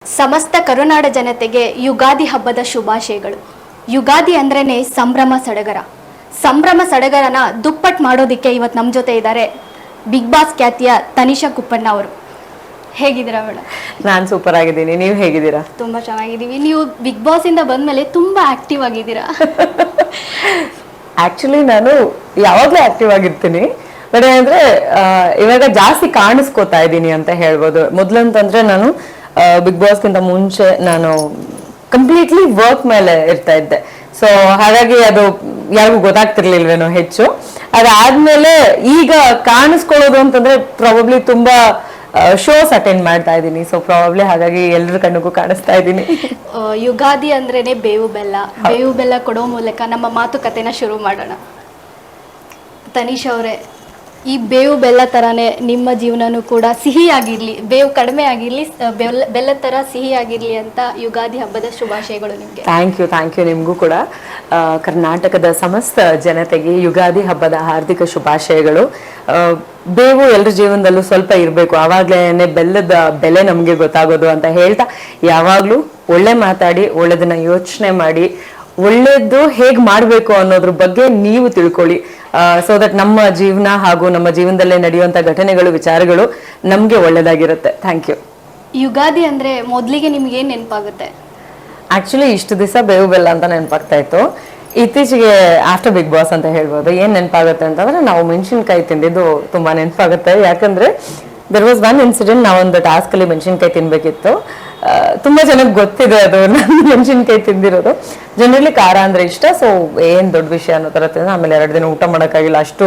ಸಮಸ್ತ ಕರುನಾಡ ಜನತೆಗೆ ಯುಗಾದಿ ಹಬ್ಬದ ಶುಭಾಶಯಗಳು. ಯುಗಾದಿ ಅಂದ್ರೇನೆ ಸಂಭ್ರಮ ಸಡಗರ. ಸಂಭ್ರಮ ಸಡಗರನ ದುಪ್ಪಟ್ ಮಾಡೋದಿಕ್ಕೆ ಇವತ್ತು ನಮ್ಮ ಜೊತೆ ಇದ್ದಾರೆ ಬಿಗ್ ಬಾಸ್ ಖ್ಯಾತಿಯ ತನಿಷಾ ಕುಪ್ಪಣ್ಣ ಅವರು. ಹೇಗಿದ್ದೀರಾ ಮೇಡಮ್? ನಾನು ಸೂಪರ್ ಆಗಿದ್ದೀನಿ, ನೀವು ಹೇಗಿದ್ದೀರಾ? ತುಂಬಾ ಚೆನ್ನಾಗಿದ್ದೀವಿ. ನೀವು ಬಿಗ್ ಬಾಸ್ ಇಂದ ಬಂದ್ಮೇಲೆ ತುಂಬಾ ಆಕ್ಟಿವ್ ಆಗಿದ್ದೀರಾ. ಆಕ್ಚುಲಿ ನಾನು ಯಾವಾಗಲೂ ಆಕ್ಟಿವ್ ಆಗಿರ್ತೀನಿ, ಬಟ್ ಏನಂದ್ರೆ ಇವಾಗ ಜಾಸ್ತಿ ಕಾಣಿಸ್ಕೋತಾ ಇದ್ದೀನಿ ಅಂತ ಹೇಳ್ಬೋದು. ಮೊದ್ಲಂತಂದ್ರೆ ನಾನು ಬಿಗ್ ಬಾಸ್ಗಿಂತ ಮುಂಚೆ ನಾನು ಕಂಪ್ಲೀಟ್ಲಿ ವರ್ಕ್ ಮೇಲೆ ಇರ್ತಾ ಇದ್ದೆ. ಸೊ ಹಾಗಾಗಿ ಅದು ಯಾರಿಗೂ ಗೊತ್ತಾಗ್ತಿರ್ಲಿಲ್ವೇನೋ ಹೆಚ್ಚು. ಅದಾದ್ಮೇಲೆ ಈಗ ಕಾಣಿಸ್ಕೊಳ್ಳೋದು ಅಂತಂದ್ರೆ ಪ್ರಾಬಬ್ಲಿ ತುಂಬಾ ಶೋಸ್ ಅಟೆಂಡ್ ಮಾಡ್ತಾ ಇದ್ದೀನಿ. ಸೊ ಪ್ರಾಬಬ್ಲಿ ಹಾಗಾಗಿ ಎಲ್ಲರ ಕಣ್ಣಿಗೂ ಕಾಣಿಸ್ತಾ ಇದ್ದೀನಿ. ಯುಗಾದಿ ಅಂದ್ರೇನೆ ಬೇವು ಬೆಲ್ಲ. ಬೇವು ಬೆಲ್ಲ ಕೊಡೋ ಮೂಲಕ ನಮ್ಮ ಮಾತುಕತೆನ ಶುರು ಮಾಡೋಣ. ತನಿಷಾ ಅವರೇ, ಈ ಬೇವು ಬೆಲ್ಲ ತರಾನೇ ನಿಮ್ಮ ಜೀವನನೂ ಕೂಡ ಸಿಹಿಯಾಗಿರ್ಲಿ, ಬೇವು ಕಡಿಮೆ ಆಗಿರ್ಲಿ, ಬೆಲ್ಲ ತರ ಸಿಹಿಯಾಗಿರ್ಲಿ ಅಂತ ಯುಗಾದಿ ಹಬ್ಬದ ಶುಭಾಶಯಗಳು ನಿಮಗೆ. ಥ್ಯಾಂಕ್ ಯು ನಿಮಗೂ ಕೂಡ. ಕರ್ನಾಟಕದ ಸಮಸ್ತ ಜನತೆಗೆ ಯುಗಾದಿ ಹಬ್ಬದ ಹಾರ್ದಿಕ ಶುಭಾಶಯಗಳು. ಬೇವು ಎಲ್ಲರ ಜೀವನದಲ್ಲೂ ಸ್ವಲ್ಪ ಇರಬೇಕು, ಆವಾಗಲೇ ಬೆಲ್ಲದ ಬೆಲೆ ನಮಗೆ ಗೊತ್ತಾಗೋದು ಅಂತ ಹೇಳ್ತಾ, ಯಾವಾಗಲೂ ಒಳ್ಳೆ ಮಾತಾಡಿ, ಒಳ್ಳೆದನ್ನ ಯೋಚನೆ ಮಾಡಿ, ಒಳ್ಳೇದು ಹೇಗೆ ಮಾಡಬೇಕು ಅನ್ನೋದ್ರ ಬಗ್ಗೆ ನೀವು ತಿಳ್ಕೊಳ್ಳಿ. ಸೊ ದಟ್ ನಮ್ಮ ಜೀವನ ಹಾಗೂ ನಮ್ಮ ಜೀವನದಲ್ಲೇ ನಡೆಯುವಂಥ ಘಟನೆಗಳು, ವಿಚಾರಗಳು ನಮಗೆ ಒಳ್ಳೇದಾಗಿರುತ್ತೆ. Thank you. ಯುಗಾದಿ ಅಂದ್ರೆ ಮೊದಲಿಗೆ ನಿಮ್ಗೆ ಏನ್ ನೆನಪಾಗುತ್ತೆ? ಆಕ್ಚುಲಿ ಇಷ್ಟು ದಿವಸ ಬೇವು ಬೆಲ್ಲ ಅಂತ ನೆನಪಾಗ್ತಾ ಇತ್ತು. ಇತ್ತೀಚೆಗೆ ಆಫ್ಟರ್ ಬಿಗ್ ಬಾಸ್ ಅಂತ ಹೇಳ್ಬೋದು. ಏನ್ ನೆನಪಾಗುತ್ತೆ ಅಂತಂದ್ರೆ, ನಾವು ಮೆಣಸಿನ್ಕಾಯಿ ತಿಂದಿದ್ದು ತುಂಬಾ ನೆನಪಾಗುತ್ತೆ. ಯಾಕಂದ್ರೆ ದರ್ ವಾಸ್ ಒನ್ ಇನ್ಸಿಡೆಂಟ್. ನಾವೊಂದು ಟಾಸ್ಕ್ ಅಲ್ಲಿ ಮೆಣಸಿನ್ಕಾಯಿ ತಿನ್ಬೇಕಿತ್ತು. ತುಂಬಾ ಜನಕ್ಕೆ ಗೊತ್ತಿದೆ ಅದು ನಾನು ಮೆಣಸಿನ್ಕಾಯಿ ತಿಂದಿರೋದು. ಜನರಲಿ ಖಾರ ಅಂದ್ರೆ ಇಷ್ಟ, ಸೊ ಏನ್ ದೊಡ್ಡ ವಿಷಯ ಅನ್ನೋ ತರ ತಿಂದ. ಆಮೇಲೆ 2 ದಿನ ಊಟ ಮಾಡೋಕ್ಕಾಗಿಲ್ಲ, ಅಷ್ಟು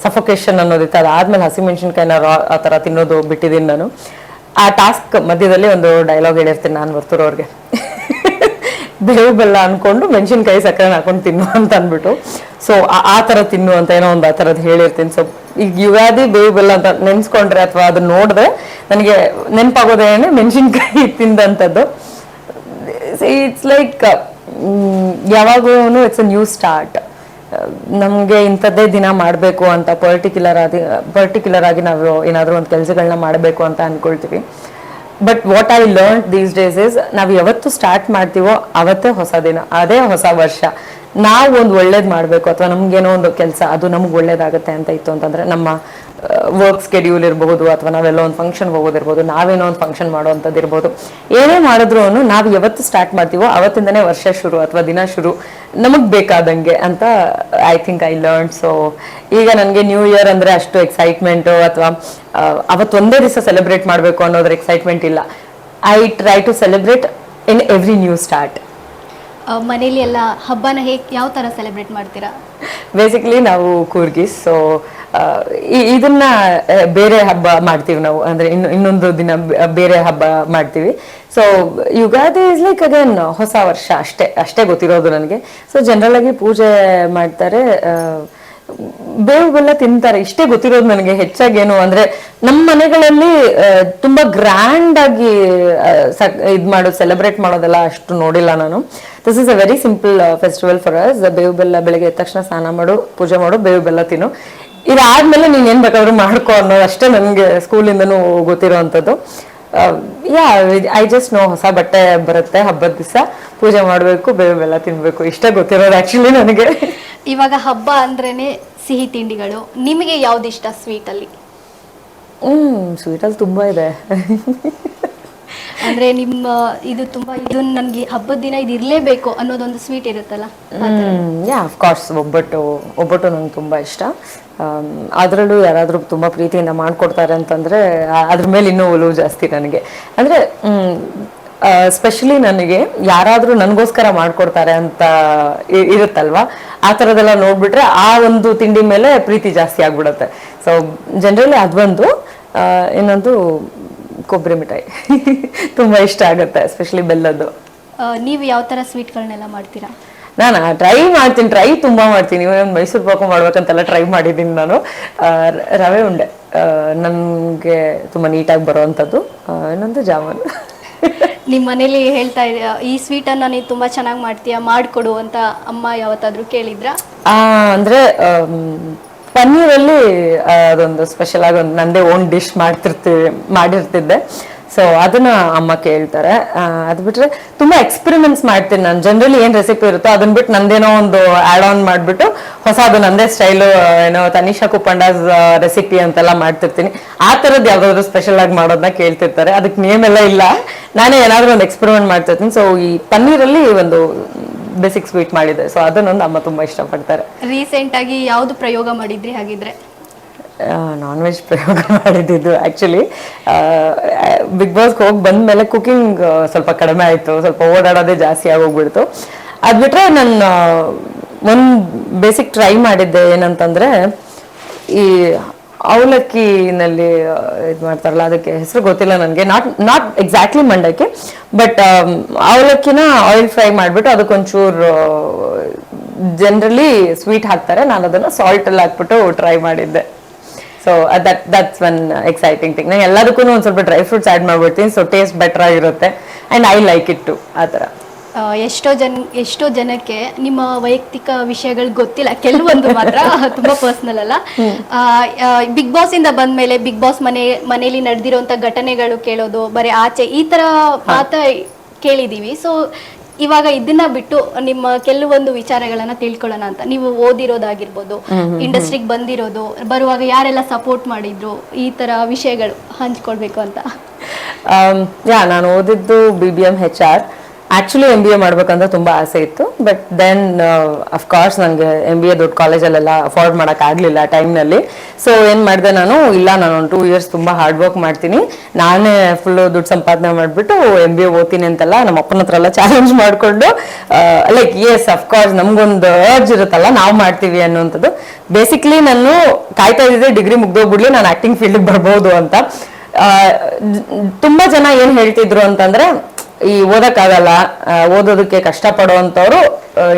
ಸಫೋಕೇಶನ್ ಅನ್ನೋದಿತ್ತು. ಅದಾದ್ಮೇಲೆ ಹಸಿ ಮೆಣಸಿನ್ಕಾಯಿನ ಆ ತರ ತಿನ್ನೋದು ಬಿಟ್ಟಿದ್ದೀನಿ ನಾನು. ಆ ಟಾಸ್ಕ್ ಮಧ್ಯದಲ್ಲಿ ಒಂದು ಡೈಲಾಗ್ ಹೇಳಿರ್ತೀನಿ ನಾನು ಬರ್ತೂರವ್ರಿಗೆ, ಬೇವು ಬೆಲ್ಲ ಅನ್ಕೊಂಡು ಮೆಣಸಿನ್ಕಾಯಿ ಸಕ್ಕರೆ ಹಾಕೊಂಡು ತಿನ್ನು ಅಂತ ಅಂದ್ಬಿಟ್ಟು. ಸೊ ಆ ತರ ತಿನ್ನು ಅಂತ ಏನೋ ಒಂದು ಆ ಥರದ್ದು ಹೇಳಿರ್ತೀನಿ. ಸೊ ಈಗ ಯುಗಾದಿ ಬೇವು ಬೆಲ್ಲ ಅಂತ ನೆನ್ಸ್ಕೊಂಡ್ರೆ ಅಥವಾ ಅದನ್ನ ನೋಡಿದ್ರೆ ನನಗೆ ನೆನಪಾಗೋದೇನೆ ಮೆಣಸಿನ್ಕಾಯಿ ತಿಂದಂಥದ್ದು. ಇಟ್ಸ್ ಲೈಕ್ ಯಾವಾಗೂ ಇಟ್ಸ್ ಅ ನ್ಯೂ ಸ್ಟಾರ್ಟ್. ನಮಗೆ ಇಂಥದ್ದೇ ದಿನ ಮಾಡಬೇಕು ಅಂತ ಪರ್ಟಿಕ್ಯುಲರ್ ಆಗಿ ನಾವು ಏನಾದರೂ ಒಂದು ಕೆಲಸಗಳನ್ನ ಮಾಡಬೇಕು ಅಂತ ಅನ್ಕೊಳ್ತೀವಿ. But what I learn these days is, ನಾವು ಯಾವತ್ತು ಸ್ಟಾರ್ಟ್ ಮಾಡ್ತೀವೋ ಅವತ್ತೇ ಹೊಸ ದಿನ, ಅದೇ ಹೊಸ ವರ್ಷ. ನಾವು ಒಂದು ಒಳ್ಳೇದು ಮಾಡಬೇಕು ಅಥವಾ ನಮ್ಗೇನೋ ಒಂದು ಕೆಲಸ ಅದು ನಮ್ಗೆ ಒಳ್ಳೇದಾಗುತ್ತೆ ಅಂತ ಇತ್ತು ಅಂತಂದ್ರೆ, ನಮ್ಮ ವರ್ಕ್ ಸ್ಕೆಡ್ಯೂಲ್ ಇರಬಹುದು, ಅಥವಾ ನಾವೆಲ್ಲೋ ಒಂದು ಫಂಕ್ಷನ್ ಹೋಗೋದಿರ್ಬೋದು, ನಾವೇನೋ ಒಂದು ಫಂಕ್ಷನ್ ಮಾಡೋವಂಥದ್ದು ಇರ್ಬೋದು. ಏನೇ ಮಾಡಿದ್ರು ನಾವು ಯಾವತ್ತು ಸ್ಟಾರ್ಟ್ ಮಾಡ್ತೀವೋ ಅವತ್ತಿಂದನೇ ವರ್ಷ ಶುರು ಅಥವಾ ದಿನ ಶುರು ನಮಗೆ ಬೇಕಾದಂಗೆ ಅಂತ I think I learn. So ಈಗ ನನಗೆ ನ್ಯೂ ಇಯರ್ ಅಂದರೆ ಅಷ್ಟು ಎಕ್ಸೈಟ್ಮೆಂಟು ಅಥವಾ ಅವತ್ತೊಂದೇ ದಿವಸ ಸೆಲೆಬ್ರೇಟ್ ಮಾಡಬೇಕು ಅನ್ನೋದ್ರ ಎಕ್ಸೈಟ್ಮೆಂಟ್ ಇಲ್ಲ. I try to celebrate in every new start. ಮನೇಲಿ ಎಲ್ಲ ಹಬ್ಬನ ಯಾವ ತರ ಸೆಲೆಬ್ರೇಟ್ ಮಾಡ್ತೀರಾ? ಬೇಸಿಕಲಿ ನಾವು ಕೂರ್ಗಿಸ್. ಸೊ ಇದನ್ನ ಬೇರೆ ಹಬ್ಬ ಮಾಡ್ತೀವಿ ನಾವು, ಅಂದ್ರೆ ಇನ್ನೊಂದು ದಿನ ಬೇರೆ ಹಬ್ಬ ಮಾಡ್ತೀವಿ. So Ugadi is like again ಹೊಸ ವರ್ಷ, ಅಷ್ಟೇ ಗೊತ್ತಿರೋದು ನನಗೆ. ಸೊ ಜನರಲ್ ಆಗಿ ಪೂಜೆ ಮಾಡ್ತಾರೆ, ಬೇವು ಬೆಲ್ಲ ತಿಂತಾರೆ, ಇಷ್ಟೇ ಗೊತ್ತಿರೋದು ನನಗೆ. ಹೆಚ್ಚಾಗಿ ಏನು ಅಂದ್ರೆ, ನಮ್ಮ ಮನೆಗಳಲ್ಲಿ ತುಂಬಾ ಗ್ರ್ಯಾಂಡ್ ಆಗಿ ಸೆಲೆಬ್ರೇಟ್ ಮಾಡೋದೆಲ್ಲ ಅಷ್ಟು ನೋಡಿಲ್ಲ ನಾನು. This is a very simple festival for us. ಬೇವು ಬೆಲ್ಲ ಬೆಳಗ್ಗೆ ಎದ್ದ ತಕ್ಷಣ ಸ್ನಾನ ಮಾಡು, ಪೂಜೆ ಮಾಡು, ಬೇವು ಬೆಲ್ಲ ತಿನ್ನು, ಇದಾದ್ಮೇಲೆ ನೀನ್ ಏನ್ ಬೇಕಾದ್ರೂ ಮಾಡ್ಕೊ ಅನ್ನೋದು ಅಷ್ಟೇ ನನಗೆ ಸ್ಕೂಲಿಂದನೂ ಗೊತ್ತಿರೋವಂಥದ್ದು. ಐ ಜಸ್ಟ್ ನೋ, ಹೊಸ ಬಟ್ಟೆ ಬರುತ್ತೆ, ಹಬ್ಬದ ದಿವಸ ಪೂಜೆ ಮಾಡಬೇಕು, ಬೇವು ಬೆಲ್ಲ ತಿನ್ಬೇಕು, ಇಷ್ಟೇ ಗೊತ್ತಿರೋದು ಆಕ್ಚುಲಿ ನನಗೆ. ಇವಾಗ ಹಬ್ಬ ಅಂದ್ರೇನೆ ಸಿಹಿ ತಿಂಡಿಗಳು. ನಿಮಗೆ ಯಾವ್ದು ಇಷ್ಟ ಸ್ವೀಟ್ ಅಲ್ಲಿ? ಸ್ವೀಟಲ್ಲಿ ತುಂಬಾ ಇದೆ. ಅಂದ್ರೆ ನಿಮ್ಮ ಇದು ನನ್ಗೆ ಹಬ್ಬದ ದಿನ ಇದು ಇರ್ಲೇಬೇಕು ಅನ್ನೋದೊಂದು ಸ್ವೀಟ್ ಇರುತ್ತಲ್ಲ? ಆಫ್ ಕೋರ್ಸ್ ಒಬ್ಬಟ್ಟು ನಂಗೆ ತುಂಬಾ ಇಷ್ಟ. ಅದರಲ್ಲೂ ಯಾರಾದ್ರೂ ತುಂಬಾ ಪ್ರೀತಿಯಿಂದ ಮಾಡ್ಕೊಡ್ತಾರೆ ಅಂತಂದ್ರೆ ಅದ್ರ ಮೇಲೆ ಇನ್ನೂ ಒಲವು ಜಾಸ್ತಿ ನನಗೆ. ಅಂದ್ರೆ ಸ್ಪೆಷಲಿ ನನಗೆ ಯಾರಾದ್ರೂ ನನಗೋಸ್ಕರ ಮಾಡ್ಕೊಡ್ತಾರೆ ಅಂತ ಇರುತ್ತಲ್ವಾ, ಆ ಥರದೆಲ್ಲ ನೋಡ್ಬಿಟ್ರೆ ಆ ಒಂದು ತಿಂಡಿ ಮೇಲೆ ಪ್ರೀತಿ ಜಾಸ್ತಿ ಆಗ್ಬಿಡುತ್ತೆ. ಸೊ ಜನರಲಿ ಅದೊಂದು. ಇನ್ನೊಂದು ಕೊಬ್ಬರಿ ಮಿಠಾಯಿ ತುಂಬಾ ಇಷ್ಟ ಆಗುತ್ತೆ, ಎಸ್ಪೆಷಲಿ ಬೆಲ್ಲದ್ದು. ನೀವು ಯಾವ ತರ ಸ್ವೀಟ್ಗಳನ್ನೆಲ್ಲ ಮಾಡ್ತೀರಾ? ನಾನು ಟ್ರೈ ತುಂಬಾ ಮಾಡ್ತೀನಿ. ಒಂದು ಮೈಸೂರು ಪಾಕು ಮಾಡ್ಬೇಕಂತೆಲ್ಲ ಟ್ರೈ ಮಾಡಿದ್ದೀನಿ ನಾನು. ರವೆ ಉಂಡೆ ನನಗೆ ತುಂಬಾ ನೀಟಾಗಿ ಬರೋವಂಥದ್ದು. ಇನ್ನೊಂದು ಜಾಮೂನ್. ನಿಮ್ಮ ಮನೇಲಿ ಹೇಳ್ತಾ ಇದೆ, ಈ ಸ್ವೀಟ್ ಅನ್ನ ನೀನು ತುಂಬಾ ಚೆನ್ನಾಗಿ ಮಾಡ್ತೀಯಾ, ಮಾಡ್ಕೊಡು ಅಂತ ಅಮ್ಮ ಯಾವತ್ತಾದ್ರೂ ಕೇಳಿದ್ರಾ? ಅಂದ್ರೆ ಪನ್ನೀರಲ್ಲಿ ಅದೊಂದು ಸ್ಪೆಷಲ್ ಆಗಿ ಒಂದು ನಂದೇ ಓನ್ ಡಿಶ್ ಮಾಡಿರ್ತಿದ್ದೆ. ಸೊ ಅದನ್ನ ಅಮ್ಮ ಕೇಳ್ತಾರೆ. ಅದು ಬಿಟ್ರೆ ತುಂಬಾ ಎಕ್ಸ್ಪೆರಿಮೆಂಟ್ಸ್ ಮಾಡ್ತೀನಿ ನಾನು. ಜನರಲಿ ಏನ್ ರೆಸಿಪಿ ಇರುತ್ತೋ ಅದನ್ನ ಬಿಟ್ಟು ನಂದೇನೋ ಒಂದು ಆಡ್ ಆನ್ ಮಾಡ್ಬಿಟ್ಟು ಹೊಸದು ನಂದೇ ಸ್ಟೈಲು, ಏನೋ ತನಿಷಾ ಕುಪ್ಪಂಡಾಸ್ ರೆಸಿಪಿ ಅಂತೆಲ್ಲ ಮಾಡ್ತಿರ್ತೀನಿ. ಆ ತರದ್ ಯಾವ್ದಾದ್ರು ಸ್ಪೆಷಲ್ ಆಗಿ ಮಾಡೋದನ್ನ ಕೇಳ್ತಿರ್ತಾರೆ. ಅದಕ್ಕೆ ನೇಮ್ ಎಲ್ಲ ಇಲ್ಲ, ನಾನೇ ಏನಾದ್ರೂ ಒಂದು ಎಕ್ಸ್ಪೆರಿಮೆಂಟ್ ಮಾಡ್ತಿರ್ತೀನಿ. ಸೊ ಈ ಪನ್ನೀರಲ್ಲಿ ಒಂದು ಬೇಸಿಕ್ ಸ್ವೀಟ್ ಮಾಡಿದೆ, ಸೊ ಅದನ್ನೊಂದು ಅಮ್ಮ ತುಂಬಾ ಇಷ್ಟಪಡ್ತಾರೆ. ರೀಸೆಂಟ್ ಆಗಿ ಯಾವ್ದು ಪ್ರಯೋಗ ಮಾಡಿದ್ರಿ ಹಾಗಿದ್ರೆ? ನಾನ್ ವೆಜ್ ಪ್ರಯೋಗ ಮಾಡಿದ್ದು ಆಕ್ಚುಲಿ ಬಿಗ್ ಬಾಸ್ಗೆ ಹೋಗಿ ಬಂದ್ಮೇಲೆ ಕುಕಿಂಗ್ ಸ್ವಲ್ಪ ಕಡಿಮೆ ಆಯ್ತು, ಸ್ವಲ್ಪ ಓಡಾಡೋದೇ ಜಾಸ್ತಿ ಆಗೋಗ್ಬಿಡ್ತು. ಅದ್ ಬಿಟ್ರೆ ನಾನು ಒಂದ್ ಬೇಸಿಕ್ ಟ್ರೈ ಮಾಡಿದ್ದೆ, ಏನಂತಂದ್ರೆ ಈ ಅವಲಕ್ಕಿನಲ್ಲಿ ಇದು ಮಾಡ್ತಾರಲ್ಲ, ಅದಕ್ಕೆ ಹೆಸರು ಗೊತ್ತಿಲ್ಲ ನನಗೆ, ನಾಟ್ ಎಕ್ಸಾಕ್ಟ್ಲಿ ಮಂಡಕ್ಕಿ, ಬಟ್ ಅವಲಕ್ಕಿನ ಆಯಿಲ್ ಫ್ರೈ ಮಾಡಿಬಿಟ್ಟು ಅದಕ್ಕೊಂಚೂರು ಜನರಲಿ ಸ್ವೀಟ್ ಹಾಕ್ತಾರೆ, ನಾನು ಅದನ್ನ ಸಾಲ್ಟ್ ಅಲ್ಲಿ ಹಾಕ್ಬಿಟ್ಟು ಟ್ರೈ ಮಾಡಿದ್ದೆ. So that's one exciting thing. ನಾನು ಎಲ್ಲದಕ್ಕೂ ಒಂದು ಸ್ವಲ್ಪ ಡ್ರೈ ಫ್ರೂಟ್ಸ್ ಆ್ಯಡ್ ಮಾಡ್ಬಿಡ್ತೀನಿ, ಸೊ ಟೇಸ್ಟ್ ಬೆಟರ್ ಆಗಿರುತ್ತೆ and I like it too. ಆ ಥರ ಎಷ್ಟೋ ಜನಕ್ಕೆ ನಿಮ್ಮ ವೈಯಕ್ತಿಕ ವಿಷಯಗಳು ಗೊತ್ತಿಲ್ಲ, ಕೆಲವೊಂದು ಮಾತ್ರ ತುಂಬಾ ಪರ್ಸನಲ್ ಅಲ್ಲ. ಬಿಗ್ ಬಾಸ್ ಇಂದ ಬಂದ್ಮೇಲೆ ಬಿಗ್ ಬಾಸ್ ಮನೆಯಲ್ಲಿ ನಡೆದಿರುವಂತ ಘಟನೆಗಳು ಕೇಳೋದು, ಬರೀ ಆಚೆ ಈ ತರ ಮಾತ್ರ ಕೇಳಿದೀವಿ. ಸೊ ಇವಾಗ ಇದನ್ನ ಬಿಟ್ಟು ನಿಮ್ಮ ಕೆಲವೊಂದು ವಿಚಾರಗಳನ್ನ ತಿಳ್ಕೊಳ್ಳೋಣ ಅಂತ. ನೀವು ಓದಿರೋದಾಗಿರ್ಬೋದು, ಇಂಡಸ್ಟ್ರಿಗೆ ಬಂದಿರೋದು, ಬರುವಾಗ ಯಾರೆಲ್ಲ ಸಪೋರ್ಟ್ ಮಾಡಿದ್ರು, ಈ ತರ ವಿಷಯಗಳು ಹಂಚ್ಕೊಳ್ಬೇಕು ಅಂತ. ನಾನು ಓದಿದ್ದು BBM HR. ಆಕ್ಚುಲಿ MBA ಮಾಡ್ಬೇಕಂತ ತುಂಬಾ ಆಸೆ ಇತ್ತು, ಬಟ್ ದೆನ್ ಅಫ್ಕೋರ್ಸ್ ನನಗೆ MBA ದೊಡ್ಡ ಕಾಲೇಜಲ್ಲೆಲ್ಲ ಅಫೋರ್ಡ್ ಮಾಡಕ್ ಆಗ್ಲಿಲ್ಲ ಟೈಮ್ನಲ್ಲಿ. ಸೊ ಏನ್ ಮಾಡಿದೆ ನಾನು, ಇಲ್ಲ ನಾನು ಒಂದು 2 years ತುಂಬಾ ಹಾರ್ಡ್ ವರ್ಕ್ ಮಾಡ್ತೀನಿ, ನಾನೇ ಫುಲ್ ದುಡ್ಡು ಸಂಪಾದನೆ ಮಾಡ್ಬಿಟ್ಟು MBA ಓದ್ತೀನಿ ಅಂತೆಲ್ಲ ನಮ್ಮ ಅಪ್ಪನ ಹತ್ರ ಎಲ್ಲ ಚಾಲೆಂಜ್ ಮಾಡ್ಕೊಂಡು, ಲೈಕ್ ಎಸ್ ಅಫ್ಕೋರ್ಸ್ ನಮ್ಗೊಂದು ಅರ್ಜ್ ಇರುತ್ತಲ್ಲ, ನಾವು ಮಾಡ್ತೀವಿ ಅನ್ನೋಂಥದ್ದು. ಬೇಸಿಕ್ಲಿ ನಾನು ಕಾಯ್ತಾ ಇದ್ದಿದ್ದೆ ಡಿಗ್ರಿ ಮುಗ್ದೋಗ್ಬಿಡ್ಲಿ, ನಾನು ಆಕ್ಟಿಂಗ್ ಫೀಲ್ಡ್ ಬರ್ಬೋದು ಅಂತ. ತುಂಬಾ ಜನ ಏನ್ ಹೇಳ್ತಿದ್ರು ಅಂತಂದ್ರೆ, ಈ ಓದಕ್ಕಾಗಲ್ಲ, ಓದೋದಕ್ಕೆ ಕಷ್ಟಪಡುವಂಥವ್ರು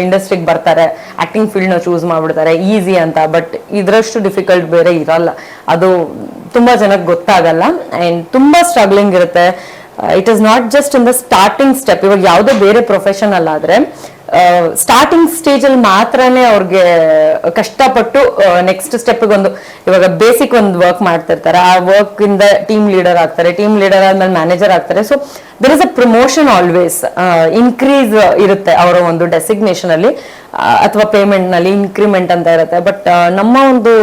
ಇಂಡಸ್ಟ್ರಿಗೆ ಬರ್ತಾರೆ, ಆಕ್ಟಿಂಗ್ ಫೀಲ್ಡ್ನ ಚೂಸ್ ಮಾಡ್ಬಿಡ್ತಾರೆ ಈಸಿ ಅಂತ. ಬಟ್ ಇದರಷ್ಟು ಡಿಫಿಕಲ್ಟ್ ಬೇರೆ ಇರಲ್ಲ, ಅದು ತುಂಬಾ ಜನಕ್ಕೆ ಗೊತ್ತಾಗಲ್ಲ ಆ್ಯಂಡ್ ತುಂಬಾ ಸ್ಟ್ರಗ್ಲಿಂಗ್ ಇರುತ್ತೆ. It is not just in the starting step. ಇವಾಗ ಯಾವುದೋ ಬೇರೆ ಪ್ರೊಫೆಷನ್ ಅಲ್ಲಾದ್ರೆ ಸ್ಟಾರ್ಟಿಂಗ್ ಸ್ಟೇಜ್ ಅಲ್ಲಿ ಮಾತ್ರನೇ ಅವ್ರಿಗೆ ಕಷ್ಟಪಟ್ಟು ನೆಕ್ಸ್ಟ್ ಸ್ಟೆಪ್ಗೆ ಒಂದು, ಇವಾಗ ಬೇಸಿಕ್ ಒಂದು ವರ್ಕ್ ಮಾಡ್ತಿರ್ತಾರೆ, ಆ ವರ್ಕ್ ಇಂದ ಟೀಮ್ ಲೀಡರ್ ಆಗ್ತಾರೆ, ಟೀಮ್ ಲೀಡರ್ ಆದ್ಮೇಲೆ ಮ್ಯಾನೇಜರ್ ಆಗ್ತಾರೆ. So there is a promotion always, increase ಇರುತ್ತೆ ಅವರ ಒಂದು ಡೆಸಿಗ್ನೇಷನ್ ಅಲ್ಲಿ ಅಥವಾ ಪೇಮೆಂಟ್ ನಲ್ಲಿ ಇನ್ಕ್ರಿಮೆಂಟ್ ಅಂತ ಇರುತ್ತೆ. ಬಟ್ ನಮ್ಮ ಒಂದು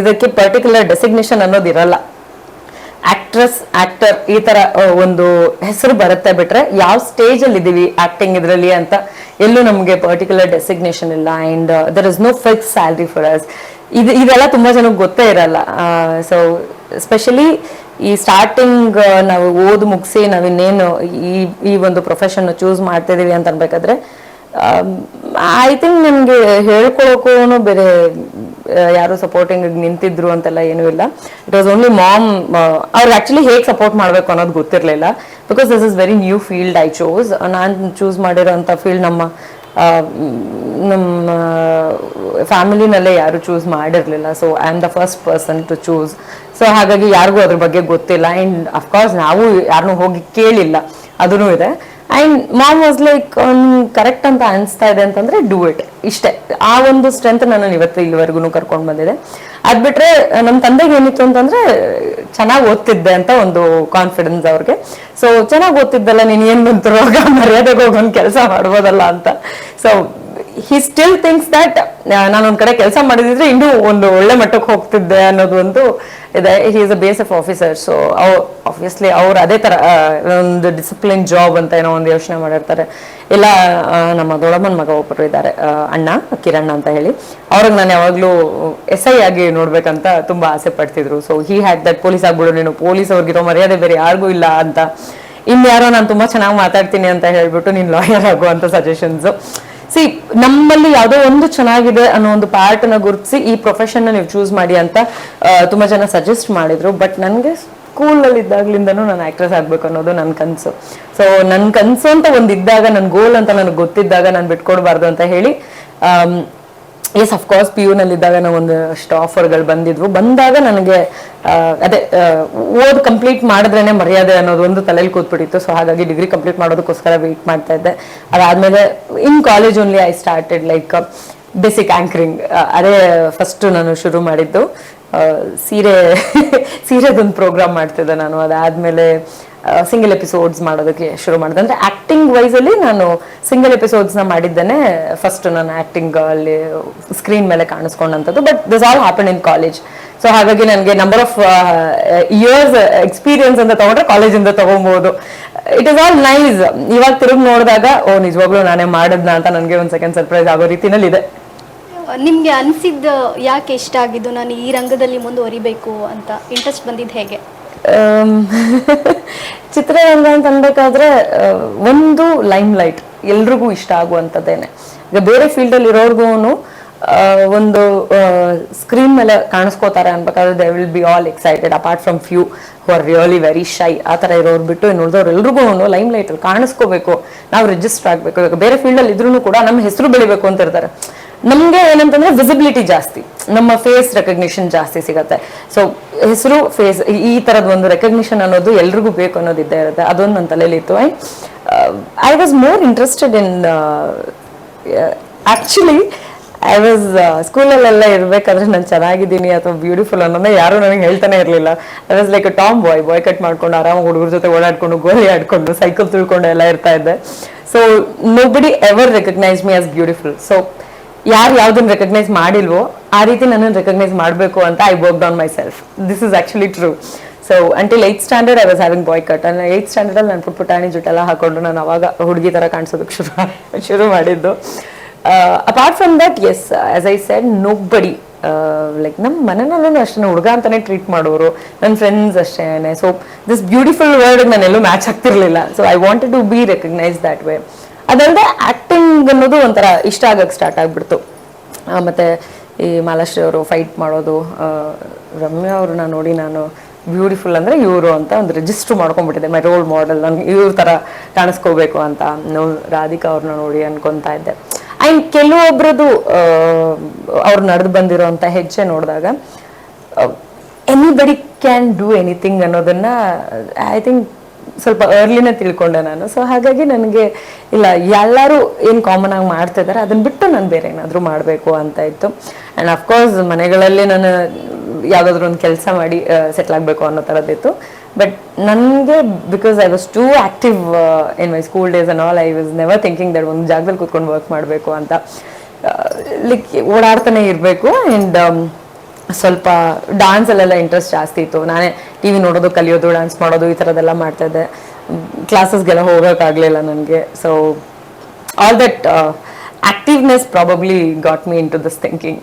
ಇದಕ್ಕೆ ಪರ್ಟಿಕ್ಯುಲರ್ ಡೆಸಿಗ್ನೇಷನ್ ಅನ್ನೋದು ಇರಲ್ಲ. ಆಕ್ಟ್ರೆಸ್, ಆಕ್ಟರ್ ಈ ತರ ಒಂದು ಹೆಸರು ಬರುತ್ತೆ ಬಿಟ್ರೆ ಯಾವ ಸ್ಟೇಜ್ ಅಲ್ಲಿ ಇದೀವಿ ಆಕ್ಟಿಂಗ್ ಇದ್ರಲ್ಲಿ ಅಂತ ಎಲ್ಲೂ ನಮ್ಗೆ ಪರ್ಟಿಕ್ಯುಲರ್ ಡೆಸಿಗ್ನೇಷನ್ ಇಲ್ಲ. And there is no fix salary for us. ಇದೆಲ್ಲ ತುಂಬಾ ಜನಕ್ಕೆ ಗೊತ್ತೇ ಇರಲ್ಲ. ಸೊ ಸ್ಪೆಷಲಿ ಈ ಸ್ಟಾರ್ಟಿಂಗ್ ನಾವು ಓದ್ ಮುಗಿಸಿ ನಾವಿನ್ನೇನು ಈ ಒಂದು ಪ್ರೊಫೆಷನ್ ಚೂಸ್ ಮಾಡ್ತಿದೀವಿ ಅಂತ ಅನ್ಬೇಕಾದ್ರೆ ಐ ಥಿಂಕ್ ನನ್ಗೆ ಹೇಳ್ಕೊಳಕ್ಕೂ ಬೇರೆ ಯಾರು ಸಪೋರ್ಟಿಂಗ್ ನಿಂತಿದ್ರು ಅಂತೆಲ್ಲ ಏನೂ ಇಲ್ಲ. It was only mom. ಅವ್ರಿಗೆ ಆಕ್ಚುಲಿ ಹೇಗೆ ಸಪೋರ್ಟ್ ಮಾಡ್ಬೇಕು ಅನ್ನೋದು ಗೊತ್ತಿರಲಿಲ್ಲ, because this is very new field I choose. ನಾನು ಚೂಸ್ ಮಾಡಿರೋಂಥ ಫೀಲ್ಡ್ ನಮ್ಮ ಫ್ಯಾಮಿಲಿನಲ್ಲೇ ಯಾರು ಚೂಸ್ ಮಾಡಿರಲಿಲ್ಲ. So I am the first person to choose. So ಹಾಗಾಗಿ ಯಾರಿಗೂ ಅದ್ರ ಬಗ್ಗೆ ಗೊತ್ತಿಲ್ಲ. ಆ್ಯಂಡ್ ಅಫ್ಕೋರ್ಸ್ ನಾವು ಯಾರನ್ನೂ ಹೋಗಿ ಕೇಳಿಲ್ಲ, ಅದೂ ಇದೆ. And mom was like correct ಅಂತ ಅನಿಸ್ತಾ ಇದೆ ಅಂತಂದ್ರೆ ಡೂ ಇಟ್, ಇಷ್ಟೇ. ಆ ಒಂದು ಸ್ಟ್ರೆಂತ್ ನಾನು ಇವತ್ತು ಇಲ್ಲಿವರೆಗೂ ಕರ್ಕೊಂಡು ಬಂದಿದೆ. ಅದ್ ಬಿಟ್ರೆ ನಮ್ಮ ತಂದೆಗೆ ಏನಿತ್ತು ಅಂತಂದ್ರೆ ಚೆನ್ನಾಗಿ ಓದ್ತಿದ್ದೆ ಅಂತ ಒಂದು ಕಾನ್ಫಿಡೆನ್ಸ್ ಅವ್ರಿಗೆ. ಸೊ ಚೆನ್ನಾಗಿ ಓದ್ತಿದ್ದಲ್ಲ, ನೀನ್ ಏನ್ ಬಂತು ರೋಗ, ಮರ್ಯಾದೆಗೆ ಹೋಗೊಂದು ಕೆಲಸ ಮಾಡ್ಬೋದಲ್ಲ ಅಂತ. So he still thinks that ನಾನೊಂದ್ ಕಡೆ ಕೆಲಸ ಮಾಡಿದ್ರೆ ಇನ್ನೂ ಒಂದು ಒಳ್ಳೆ ಮಟ್ಟಕ್ಕೆ ಹೋಗ್ತಿದ್ದೆ ಅನ್ನೋದು ಒಂದು ಇದೆ. He is a BSF officer. So obviously ಅವ್ರು ಅದೇ ತರ ಒಂದು ಡಿಸಿಪ್ಲಿನ್ ಜಾಬ್ ಅಂತ ಏನೋ ಒಂದು ಯೋಚನೆ ಮಾಡಿರ್ತಾರೆ. ಇಲ್ಲ ನಮ್ಮ ದೊಡ್ಡಮ್ಮನ ಮಗ ಒಬ್ಬರು ಇದ್ದಾರೆ, ಅಣ್ಣ ಕಿರಣ್ ಅಂತ ಹೇಳಿ, ಅವ್ರಿಗೆ ನಾನು ಯಾವಾಗ್ಲೂ SI ಆಗಿ ನೋಡ್ಬೇಕಂತ ತುಂಬಾ ಆಸೆ ಪಡ್ತಿದ್ರು. So he had that, police ಆಗ್ಬಿಡು ನೀನು, ಪೊಲೀಸ್ ಅವ್ರಿಗಿರೋ ಮರ್ಯಾದೆ ಬೇರೆ ಯಾರಿಗೂ ಇಲ್ಲ ಅಂತ. ಇನ್ಯಾರೋ ನಾನು ತುಂಬಾ ಚೆನ್ನಾಗಿ ಮಾತಾಡ್ತೀನಿ ಅಂತ ಹೇಳ್ಬಿಟ್ಟು ನೀನ್ ಲಾಯರ್ ಆಗು ಅಂತ ಸಜೆಷನ್ಸ್. ಸಿ ನಮ್ಮಲ್ಲಿ ಯಾವುದೋ ಒಂದು ಚೆನ್ನಾಗಿದೆ ಅನ್ನೋ ಒಂದು ಪಾರ್ಟ್ ನ ಗುರುತಿಸಿ ಈ ಪ್ರೊಫೆಷನ್ ನೀವು ಚೂಸ್ ಮಾಡಿ ಅಂತ ತುಂಬಾ ಜನ ಸಜೆಸ್ಟ್ ಮಾಡಿದ್ರು. ಬಟ್ ನನಗೆ ಸ್ಕೂಲಲ್ಲಿ ಇದ್ದಾಗ್ಲಿಂದನೂ ನಾನು ಆಕ್ಟ್ರೆಸ್ ಆಗ್ಬೇಕು ಅನ್ನೋದು ನನ್ನ ಕನಸು. ಸೊ ನನ್ನ ಕನಸು ಅಂತ ಒಂದಿದ್ದಾಗ, ನನ್ನ ಗೋಲ್ ಅಂತ ನನಗೆ ಗೊತ್ತಿದ್ದಾಗ ನಾನು ಬಿಟ್ಕೊಡ್ಬಾರ್ದು ಅಂತ ಹೇಳಿ ಎಸ್ ಅಫ್ಕೋರ್ಸ್ PU ನಲ್ಲಿದ್ದಾಗ ನಾವು ಒಂದಷ್ಟು ಆಫರ್ಗಳು ಬಂದಾಗ ನನಗೆ ಅದೇ ಓದ್ ಕಂಪ್ಲೀಟ್ ಮಾಡಿದ್ರೇನೆ ಮರ್ಯಾದೆ ಅನ್ನೋದು ಒಂದು ತಲೆಯಲ್ಲಿ ಕೂತ್ಬಿಟ್ಟಿತ್ತು. ಸೊ ಹಾಗಾಗಿ ಡಿಗ್ರಿ ಕಂಪ್ಲೀಟ್ ಮಾಡೋದಕ್ಕೋಸ್ಕರ ವೆಯ್ಟ್ ಮಾಡ್ತಾ ಇದ್ದೆ. ಅದಾದ್ಮೇಲೆ in college only I started like basic anchoring. ಅದೇ ಫಸ್ಟ್ ನಾನು ಶುರು ಮಾಡಿದ್ದು. ಸೀರೆದೊಂದು ಪ್ರೋಗ್ರಾಮ್ ಮಾಡ್ತಿದ್ದೆ ನಾನು. ಅದಾದ್ಮೇಲೆ ಸಿಂಗಲ್ ಎಪಿಸೋಡ್ಸ್ ಮಾಡೋದಕ್ಕೆ ಶುರು ಮಾಡಿದೆ. ಅಂದರೆ ಆ್ಯಕ್ಟಿಂಗ್ ವೈಸಲ್ಲಿ ನಾನು ಸಿಂಗಲ್ ಎಪಿಸೋಡ್ಸ್ನ ಮಾಡಿದ್ದೇನೆ ಫಸ್ಟ್ ನಾನು ಆ್ಯಕ್ಟಿಂಗ್ ಅಲ್ಲಿ ಸ್ಕ್ರೀನ್ ಮೇಲೆ ಕಾಣಿಸ್ಕೊಂಡಂಥದ್ದು. But this all happen in college. So ಹಾಗಾಗಿ ನನಗೆ ನಂಬರ್ ಆಫ್ ಇಯರ್ಸ್ ಎಕ್ಸ್ಪೀರಿಯನ್ಸ್ ಅಂತ ತೊಗೊಂಡ್ರೆ ಕಾಲೇಜಿಂದ ತೊಗೊಬೋದು. It is all nice. ಇವಾಗ ತಿರುಗಿ ನೋಡಿದಾಗ ಓ ನಿಜವಾಗ್ಲೂ ನಾನೇ ಮಾಡಿದ್ನ ಅಂತ ನನಗೆ ಒಂದು ಸೆಕೆಂಡ್ ಸರ್ಪ್ರೈಸ್ ಆಗೋ ರೀತಿನಲ್ಲಿ ಇದೆ. ನಿಮಗೆ ಅನಿಸಿದ್ದು ಯಾಕೆ ಇಷ್ಟ ಆಗಿದ್ದು, ನಾನು ಈ ರಂಗದಲ್ಲಿ ಮುಂದುವರಿಬೇಕು ಅಂತ ಇಂಟ್ರೆಸ್ಟ್ ಬಂದಿದ್ದು ಹೇಗೆ? ಚಿತ್ರರಂಗ ಅಂತ ಅನ್ಬೇಕಾದ್ರೆ ಒಂದು ಲೈಮ್ ಲೈಟ್ ಎಲ್ರಿಗೂ ಇಷ್ಟ ಆಗುವಂಥದ್ದೇನೆ. ಈಗ ಬೇರೆ ಫೀಲ್ಡಲ್ಲಿ ಇರೋರ್ಗು ಒಂದು ಸ್ಕ್ರೀನ್ ಮೇಲೆ ಕಾಣಿಸ್ಕೋತಾರೆ ಅನ್ಬೇಕಾದ್ರೆ they will be all excited apart from few who are really very shy. ಆ ಥರ ಇರೋರು ಬಿಟ್ಟು ಇನ್ನು ಉಳಿದವ್ರು ಎಲ್ರಿಗೂ ಲೈಮ್ ಲೈಟಲ್ಲಿ ಕಾಣಿಸ್ಕೋಬೇಕು, ನಾವು ರಿಜಿಸ್ಟರ್ ಆಗಬೇಕು. ಈಗ ಬೇರೆ ಫೀಲ್ಡಲ್ಲಿ ಇದ್ರೂ ಕೂಡ ನಮ್ಮ ಹೆಸರು ಬೆಳಿಬೇಕು ಅಂತ ಇರ್ತಾರೆ. ನಮಗೆ ಏನಂತಂದ್ರೆ ವಿಸಿಬಿಲಿಟಿ ಜಾಸ್ತಿ, ನಮ್ಮ ಫೇಸ್ ರೆಕಗ್ನಿಷನ್ ಜಾಸ್ತಿ ಸಿಗತ್ತೆ. ಸೊ ಹೆಸರು ಫೇಸ್ ಈ ಥರದ ಒಂದು ರೆಕಗ್ನಿಷನ್ ಅನ್ನೋದು ಎಲ್ರಿಗೂ ಬೇಕು ಅನ್ನೋದು ಇದ್ದೇ ಇರುತ್ತೆ. ಅದೊಂದು ನನ್ನ ತಲೆಯಲ್ಲಿ ಇತ್ತು. I was more interested in actually I was ಸ್ಕೂಲಲ್ಲೆಲ್ಲ ಇರಬೇಕಾದ್ರೆ ನಾನು ಚೆನ್ನಾಗಿದ್ದೀನಿ ಅಥವಾ ಬ್ಯೂಟಿಫುಲ್ ಅನ್ನೋದನ್ನ ಯಾರು ನನಗೆ ಹೇಳ್ತಾನೆ ಇರಲಿಲ್ಲ. I was like a tomboy cut ಮಾಡ್ಕೊಂಡು ಆರಾಮಾಗಿ ಹುಡುಗರ ಜೊತೆ ಓಡಾಡ್ಕೊಂಡು ಗೋಲಿ ಆಡ್ಕೊಂಡು ಸೈಕಲ್ ತುಳ್ಕೊಂಡು ಎಲ್ಲ ಇರ್ತಾ ಇದ್ದೆ. So nobody ever recognise me as beautiful. So ಯಾರು ಯಾವ್ದನ್ನ ರೆಕಗ್ನೈಸ್ ಮಾಡಿಲ್ವೋ ಆ ರೀತಿ ನನ್ನನ್ನು ರೆಕಗ್ನೈಸ್ ಮಾಡಬೇಕು ಅಂತ I worked on myself. This is actually true. So until 8th standard I was having boy cut. 8th ಸ್ಟ್ಯಾಂಡರ್ಡಲ್ಲಿ ನಾನು ಪುಟಾಣಿ ಜುಟ್ಟೆಲ್ಲ ಹಾಕೊಂಡು ನಾನು ಅವಾಗ ಹುಡುಗಿ ಥರ ಕಾಣಿಸೋದಕ್ಕೆ ಶುರು ಮಾಡಿದ್ದು. Apart from that as as I said nobody like ನಮ್ಮ ಮನೆಯಲ್ಲೂ ಅಷ್ಟೇ ಹುಡುಗ ಅಂತಾನೆ ಟ್ರೀಟ್ ಮಾಡೋರು, ನನ್ನ ಫ್ರೆಂಡ್ಸ್ ಅಷ್ಟೇನೆ. ಸೊ ದಿಸ್ ಬ್ಯೂಟಿಫುಲ್ ವರ್ಡ್ ನಾನೆಲ್ಲೂ ಮ್ಯಾಚ್ ಆಗ್ತಿರ್ಲಿಲ್ಲ. So I wanted to be recognise that way. ಅದಲ್ಲದೆ ಆ್ಯಕ್ಟಿಂಗ್ ಅನ್ನೋದು ಒಂಥರ ಇಷ್ಟ ಆಗಕ್ಕೆ ಸ್ಟಾರ್ಟ್ ಆಗಿಬಿಡ್ತು. ಮತ್ತು ಈ ಮಾಲಾಶ್ರೀ ಅವರು ಫೈಟ್ ಮಾಡೋದು, ರಮ್ಯಾ ಅವ್ರನ್ನ ನೋಡಿ ನಾನು ಬ್ಯೂಟಿಫುಲ್ ಅಂದರೆ ಇವರು ಅಂತ ಒಂದು ರಿಜಿಸ್ಟ್ರ್ ಮಾಡ್ಕೊಂಡ್ಬಿಟ್ಟಿದೆ. ಮೈ ರೋಲ್ ಮಾಡೆಲ್, ನನಗೆ ಇವ್ರ ಥರ ಕಾಣಿಸ್ಕೋಬೇಕು ಅಂತ. ರಾಧಿಕಾ ಅವ್ರನ್ನ ನೋಡಿ ಅನ್ಕೊತಾ ಇದ್ದೆ. ಆ್ಯಂಡ್ ಕೆಲವೊಬ್ರದ್ದು ಅವ್ರು ನಡೆದು ಬಂದಿರೋಂಥ ಹೆಜ್ಜೆ ನೋಡಿದಾಗ ಎನಿಬಡಿ ಕ್ಯಾನ್ ಡೂ ಎನಿಥಿಂಗ್ ಅನ್ನೋದನ್ನು ಐ ಥಿಂಕ್ ಸ್ವಲ್ಪ ಅರ್ಲಿನೇ ತಿಳ್ಕೊಂಡೆ ನಾನು. ಸೊ ಹಾಗಾಗಿ ನನಗೆ ಇಲ್ಲ, ಎಲ್ಲರೂ ಏನು ಕಾಮನ್ ಆಗಿ ಮಾಡ್ತಾ ಇದ್ದಾರೆ ಅದನ್ನ ಬಿಟ್ಟು ನಾನು ಬೇರೆ ಏನಾದರೂ ಮಾಡಬೇಕು ಅಂತ ಇತ್ತು. ಆ್ಯಂಡ್ ಅಫ್ಕೋರ್ಸ್ ಮನೆಗಳಲ್ಲಿ ನಾನು ಯಾವುದಾದ್ರೂ ಒಂದು ಕೆಲಸ ಮಾಡಿ ಸೆಟ್ಲ್ ಆಗಬೇಕು ಅನ್ನೋ ಥರದ್ದಿತ್ತು. ಬಟ್ ನನಗೆ because I was two active in my school days and all, I was never thinking that ಒಂದು ಜಾಗದಲ್ಲಿ ಕೂತ್ಕೊಂಡು ವರ್ಕ್ ಮಾಡಬೇಕು ಅಂತ. ಲೈಕ್ ಓಡಾಡ್ತಾನೆ ಇರಬೇಕು. ಆ್ಯಂಡ್ ಸ್ವಲ್ಪ ಡ್ಯಾನ್ಸಲ್ಲೆಲ್ಲ ಇಂಟ್ರೆಸ್ಟ್ ಜಾಸ್ತಿ ಇತ್ತು. ನಾನೇ ಟಿ ವಿ ನೋಡೋದು, ಕಲಿಯೋದು, ಡ್ಯಾನ್ಸ್ ಮಾಡೋದು ಈ ಥರದ್ದೆಲ್ಲ ಮಾಡ್ತಾಯಿದ್ದೆ. ಕ್ಲಾಸಸ್ಗೆಲ್ಲ ಹೋಗೋಕ್ಕಾಗಲಿಲ್ಲ ನನಗೆ. So all that activeness probably got me into this thinking.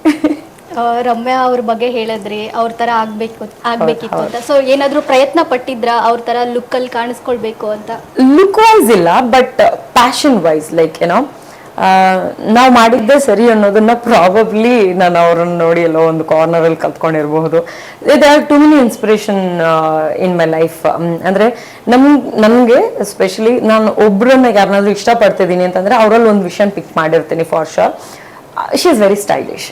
Ramya ಅವ್ರ ಬಗ್ಗೆ ಹೇಳಿದ್ರಿ, ಅವ್ರ ಥರ ಆಗ್ಬೇಕಿತ್ತು ಅಂತ. ಸೊ ಏನಾದರೂ ಪ್ರಯತ್ನ ಪಟ್ಟಿದ್ರಾ ಅವ್ರ ಥರ ಲುಕ್ಕಲ್ಲಿ ಕಾಣಿಸ್ಕೊಳ್ಬೇಕು ಅಂತ? ಲುಕ್ ವೈಸ್ ಇಲ್ಲ, ಬಟ್ ಪ್ಯಾಷನ್ ವೈಸ್ ಲೈಕ್ ಏನೋ ನಾವು ಮಾಡಿದ್ದೆ ಸರಿ ಅನ್ನೋದನ್ನ ಪ್ರಾಬಬ್ಲಿ ನಾನು ಅವ್ರನ್ನ ನೋಡಿ ಎಲ್ಲೋ ಒಂದು ಕಾರ್ನರಲ್ಲಿ ಕಲ್ತ್ಕೊಂಡಿರಬಹುದು. They are too many inspiration in my life. ಅಂದರೆ ನನಗೆ ಎಸ್ಪೆಷಲಿ ನಾನು ಒಬ್ಬರನ್ನ ಯಾರನ್ನಾದ್ರೂ ಇಷ್ಟಪಡ್ತಿದ್ದೀನಿ ಅಂತಂದರೆ ಅವರಲ್ಲಿ ಒಂದು ವಿಷಯ ಪಿಕ್ ಮಾಡಿರ್ತೀನಿ for sure. She is very stylish.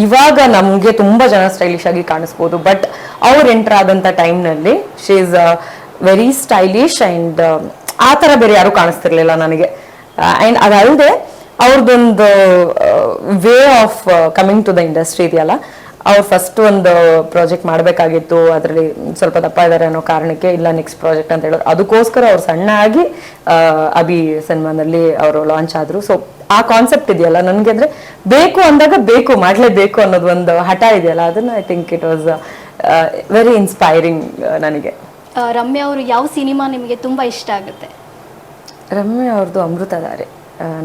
ಇವಾಗ ನಮಗೆ ತುಂಬ ಜನ ಸ್ಟೈಲಿಶ್ ಆಗಿ ಕಾಣಿಸ್ಬೋದು, ಬಟ್ ಅವ್ರು ಎಂಟರ್ ಆದಂಥ ಟೈಮ್ನಲ್ಲಿ she is very stylish. And ಆ ಥರ ಬೇರೆ ಯಾರೂ ಕಾಣಿಸ್ತಿರ್ಲಿಲ್ಲ ನನಗೆ. ಆ್ಯಂಡ್ ಅದಲ್ಲದೆ ಅವ್ರದ್ದೊಂದು way of coming to the industry ಇದೆಯಲ್ಲ, ಅವ್ರು ಫಸ್ಟ್ ಒಂದು ಪ್ರಾಜೆಕ್ಟ್ ಮಾಡಬೇಕಾಗಿತ್ತು, ಅದರಲ್ಲಿ ಸ್ವಲ್ಪ ದಪ್ಪ ಇದ್ದಾರೆ ಅನ್ನೋ ಕಾರಣಕ್ಕೆ ಇಲ್ಲ ನೆಕ್ಸ್ಟ್ ಪ್ರಾಜೆಕ್ಟ್ ಅಂತ ಹೇಳಿದ್ರು. ಅದಕ್ಕೋಸ್ಕರ ಅವ್ರು ಸಣ್ಣ ಆಗಿ ಅಭಿ ಸಿನಿಮಾನಲ್ಲಿ ಅವರು ಲಾಂಚ್ ಆದರು. ಸೊ ಆ ಕಾನ್ಸೆಪ್ಟ್ ಇದೆಯಲ್ಲ ನನಗೆ, ಅಂದರೆ ಬೇಕು ಅಂದಾಗ ಬೇಕು ಮಾಡಲೇಬೇಕು ಅನ್ನೋದು ಒಂದು ಹಠ ಇದೆಯಲ್ಲ, ಅದನ್ನು I think it was very inspiring ನನಗೆ. ರಮ್ಯಾ ಅವರು ಯಾವ ಸಿನಿಮಾ ನಿಮಗೆ ತುಂಬ ಇಷ್ಟ ಆಗುತ್ತೆ? ರಮ್ಯಾ ಅವ್ರದ್ದು ಅಮೃತಧಾರೆ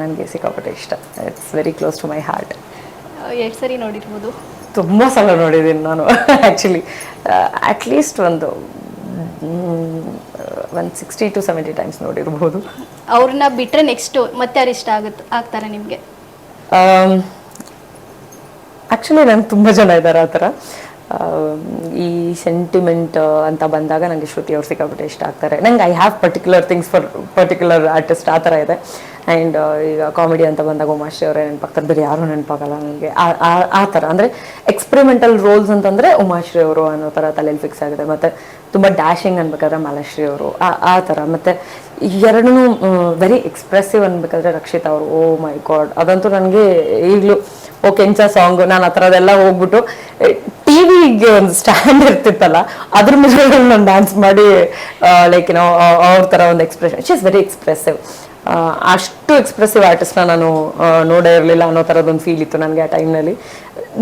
ನನಗೆ ಸಿಕ್ಕಾಪಟ್ಟೆ ಇಷ್ಟ. It's very close to my heart. ಎಷ್ಟು ಸರಿ ನೋಡಿರ್ಬೋದು? ತುಂಬ ಸಲ ನೋಡಿದ್ದೀನಿ ನಾನು ಆ್ಯಕ್ಚುಲಿ. ಅಟ್ಲೀಸ್ಟ್ ಒಂದು 60 to 70 ಟೈಮ್ಸ್ ನೋಡಿರ್ಬೋದು. ಅವ್ರನ್ನ ಬಿಟ್ಟರೆ ನೆಕ್ಸ್ಟು ಮತ್ತೆ ಯಾರು ಇಷ್ಟ ಆಗ್ತಾರೆ ನಿಮಗೆ? ಆ್ಯಕ್ಚುಲಿ ನನಗೆ ತುಂಬ ಜನ ಇದ್ದಾರೆ ಆ ಥರ. ಈ ಸೆಂಟಿಮೆಂಟ್ ಅಂತ ಬಂದಾಗ ನನಗೆ ಶ್ರುತಿ ಅವ್ರು ಸಿಕ್ಕಾಪಟ್ಟೆ ಇಷ್ಟ ಆಗ್ತಾರೆ. ನಂಗೆ I have particular things for particular artist, ಆ ಥರ ಇದೆ. ಆ್ಯಂಡ್ ಈಗ ಕಾಮಿಡಿ ಅಂತ ಬಂದಾಗ ಉಮಾಶ್ರೀ ಅವರೇ ನೆನಪಾಗ್ತಾರೆ, ಬೇರೆ ಯಾರೂ ನೆನಪಾಗಲ್ಲ ನನಗೆ. ಆ ಥರ ಅಂದರೆ ಎಕ್ಸ್ಪೆರಿಮೆಂಟಲ್ ರೋಲ್ಸ್ ಅಂತಂದರೆ ಉಮಾಶ್ರೀ ಅವರು ಅನ್ನೋ ಥರ ತಲೆಯಲ್ಲಿ ಫಿಕ್ಸ್ ಆಗಿದೆ. ಮತ್ತು ತುಂಬ ಡ್ಯಾಶಿಂಗ್ ಅನ್ಬೇಕಾದ್ರೆ ಮಾಲಾಶ್ರೀ ಅವರು, ಆ ಥರ. ಮತ್ತು ಎರಡೂ ವೆರಿ ಎಕ್ಸ್ಪ್ರೆಸಿವ್ ಅನ್ಬೇಕಾದ್ರೆ ರಕ್ಷಿತಾ ಅವರು, ಓ ಮೈ ಗಾಡ್, ಅದಂತೂ ನನಗೆ ಈಗಲೂ ಓ ಕೆಂಚ ಸಾಂಗ್, ನಾನು ಆ ಥರದೆಲ್ಲ ಹೋಗ್ಬಿಟ್ಟು ಟಿವಿಗೆ ಒಂದು ಸ್ಟ್ಯಾಂಡ್ ಇರ್ತಿತ್ತಲ್ಲ ಅದ್ರ ಮೇಲೆ ನಾನು ಡ್ಯಾನ್ಸ್ ಮಾಡಿ ಲೈಕ್ ಏನೋ ಅವ್ರ ಥರ ಒಂದು expression, it is very expressive. ಅಷ್ಟು ಎಕ್ಸ್ಪ್ರೆಸಿವ್ ಆರ್ಟಿಸ್ಟ್ನ ನಾನು ನೋಡೇ ಇರಲಿಲ್ಲ ಅನ್ನೋ ಥರದೊಂದು ಫೀಲ್ ಇತ್ತು ನನಗೆ ಆ ಟೈಮ್ನಲ್ಲಿ.